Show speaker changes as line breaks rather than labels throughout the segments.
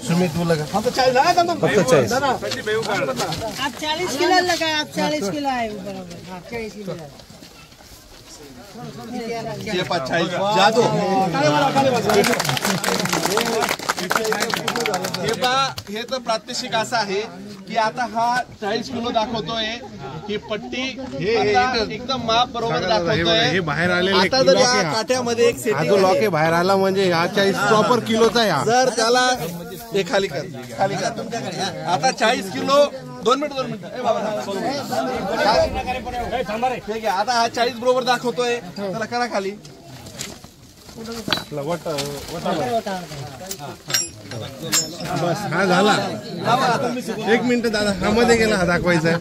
सुमित बोला का
आप 40 किलो लगा, आप 40 किलो आए बराबर, आप 40 किलो
जादू हे तर प्रात्यक्षिक असं आहे की आता हा 40 किलो दाखवतोय ही पट्टी एकदम माप बरोबर दाखवतोय
हे बाहेर आलेले
आता जर या काट्यामध्ये एक सेटिंग
लॉक आहे बाहेर आला म्हणजे हा 40 प्रॉपर किलोचा आहे
जर त्याला हे खाली कर आता 40 किलो 2 मिनिट ठीक आहे आता हा 40 बरोबर दाखवतोय त्याला करा खाली
बस हा झाला 1 मिनिट दादा हा मध्ये गेला हा दाखवायचा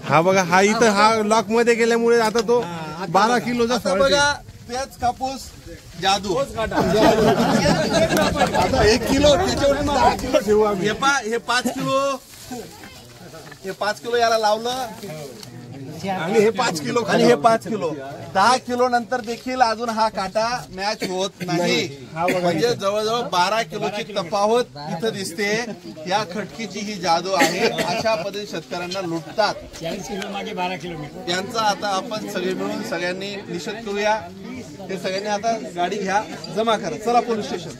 हा बघा हा इथं हा लॉक मध्ये गेल्यामुळे आता तो 12 किलोचा
बघा तेच कापूस जादू आता 1 किलो त्याच्यावर 10 किलो ठेवू आम्ही हे 5 किलो याला लावलं आणि हे 5 किलो 10 किलो नंतर देखील अजून हा काटा मॅच होत नाही म्हणजे जवळजवळ 12 किलोची तफावत इथं दिसते या खटकीची ही जादू आहे अशा पद्धतीने शेतकऱ्यांना लुटतात
40 किलो मागे 12 किलोमीटर
यांचा आता आपण सगळे मिळून सगळ्यांनी निषेध करूया हे सगळ्यांनी आता गाडी घ्या जमा करा चला पोलीस स्टेशन